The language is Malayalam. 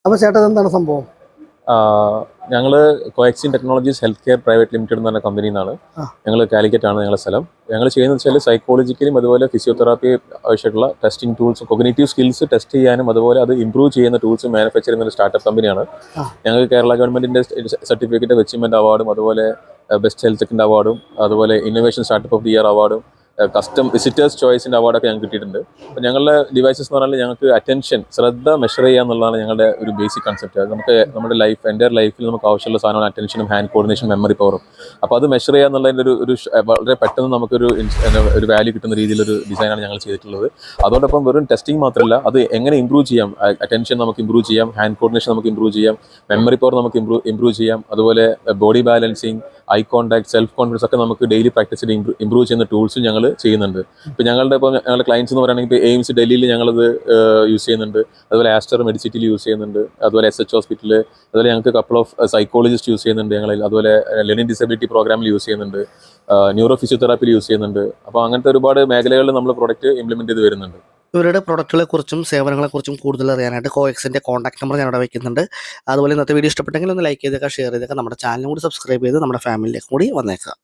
അപ്പോൾ ചേട്ടാ എന്താണ് സംഭവം? ഞങ്ങൾ Covaxin technologies health care private limited എന്ന് പറഞ്ഞ കമ്പനിയിൽ നിന്നാണ്. ഞങ്ങൾ കാലിക്കറ്റ് ആണ് ഞങ്ങളുടെ സ്ഥലം. ഞങ്ങൾ ചെയ്യുന്നത് വെച്ചാൽ സൈക്കോളജിക്കലും അതുപോലെ ഫിസിയോതെറാപ്പി ആവശ്യമായിട്ടുള്ള testing tools, cognitive skills test ചെയ്യാനും അതുപോലെ അത് ഇംപ്രൂവ് ചെയ്യുന്ന ടൂൾസ് മാനുഫാക്ചർ ചെയ്യുന്ന ഒരു സ്റ്റാർട്ടപ്പ് കമ്പനിയാണ്. ഞങ്ങൾക്ക് കേരള ഗവൺമെൻറ്റിൻ്റെ സർട്ടിഫിക്കറ്റ് അച്ചീവ്മെൻറ്റ് അവാർഡും അതുപോലെ ബെസ്റ്റ് ഹെൽത്ത് ടെക്കിൻ്റെ അവാർഡും അതുപോലെ innovation startup of the year അവാർഡും കസ്റ്റം വിസിറ്റേഴ്സ് ചോയ്സിൻ്റെ അവാർഡൊക്കെ ഞങ്ങൾക്ക് കിട്ടിയിട്ടുണ്ട്. അപ്പോൾ ഞങ്ങളുടെ ഡിവൈസസ് എന്ന് പറഞ്ഞാൽ ഞങ്ങൾക്ക് അറ്റൻഷൻ, ശ്രദ്ധ മെഷർ ചെയ്യുക എന്നുള്ളതാണ് ഞങ്ങളുടെ ഒരു ബേസിക് കൺസെപ്റ്റ്. അത് നമുക്ക് നമ്മുടെ എൻ്റെ ലൈഫിൽ നമുക്ക് ആവശ്യമുള്ള സാധനമാണ് അറ്റൻഷനും ഹാൻഡ് കോർഡിനേഷൻ, മെമ്മറി പവറും. അപ്പോൾ അത് മെഷർ ചെയ്യുക എന്നുള്ളതിൻ്റെ ഒരു വളരെ പെട്ടെന്ന് നമുക്കൊരു വാല്യൂ കിട്ടുന്ന രീതിയിലൊരു ഡിസൈനാണ് ഞങ്ങൾ ചെയ്തിട്ടുള്ളത്. അതോടൊപ്പം വെറും ടെസ്റ്റിംഗ് മാത്രമല്ല, അത് എങ്ങനെ ഇമ്പ്രൂവ് ചെയ്യാം, അറ്റൻഷൻ നമുക്ക് ഇമ്പ്രൂവ് ചെയ്യാം, ഹാൻഡ് കോർഡിനേഷൻ നമുക്ക് ഇമ്പ്രൂവ് ചെയ്യാം, മെമ്മറി പവർ നമുക്ക് ഇമ്പ്രൂവ് ചെയ്യാം, അതുപോലെ body balancing, eye contact, self confidence ഒക്കെ നമുക്ക് ഡെയിലി പ്രാക്ടീസിൽ ഇമ്പ്രൂവ് ചെയ്യുന്ന ടൂൾസും ഞങ്ങൾ ചെയ്യുന്നുണ്ട്. ഇപ്പോൾ ഞങ്ങളുടെ ക്ലയൻസ് എന്ന് പറയുകയാണെങ്കിൽ ഇപ്പോൾ എയിംസ് ഡൽഹിയിൽ ഞങ്ങളത് യൂസ് ചെയ്യുന്നുണ്ട്, അതുപോലെ ആസ്റ്റർ മെഡിസിറ്റിയിൽ യൂസ് ചെയ്യുന്നുണ്ട്, അതുപോലെ SH ഹോസ്പിറ്റൽ, അതുപോലെ ഞങ്ങൾക്ക് കപ്പിൾ ഓഫ് സൈക്കോളജിസ്റ്റ് യൂസ് ചെയ്യുന്നുണ്ട് ഞങ്ങളിൽ, അതുപോലെ ലേണിംഗ് ഡിസബിലിറ്റി പ്രോഗ്രാമിൽ യൂസ് ചെയ്യുന്നുണ്ട്, ന്യൂറോ ഫിസിയോതെറാപ്പിയിൽ യൂസ് ചെയ്യുന്നുണ്ട്. അപ്പോൾ അങ്ങനത്തെ ഒരുപാട് മേഖലകളിൽ നമ്മൾ പ്രൊഡക്റ്റ് ഇംപ്ലിമെൻറ്റ് ചെയ്ത് വരുന്നുണ്ട്. ഇവരുടെ പ്രൊഡക്റ്റുകളെക്കുറിച്ചും സേവനങ്ങളെക്കുറിച്ചും കൂടുതൽ അറിയാനായിട്ട് കോവാക്സിൻ്റെ കോൺടാക്ട് നമ്പർ ഞാൻ അവിടെ വയ്ക്കുന്നുണ്ട്. അതുപോലെ ഇന്നത്തെ വീഡിയോ ഇഷ്ടപ്പെട്ടെങ്കിൽ ഒന്ന് ലൈക്ക് ചെയ്തേക്കുക, ഷെയർ ചെയ്തേക്കുക, നമ്മുടെ ചാനലും കൂടി സബ്സ്ക്രൈബ് ചെയ്ത് നമ്മുടെ ഫാമിലിയിലേക്ക് കൂടി വന്നേക്കുക.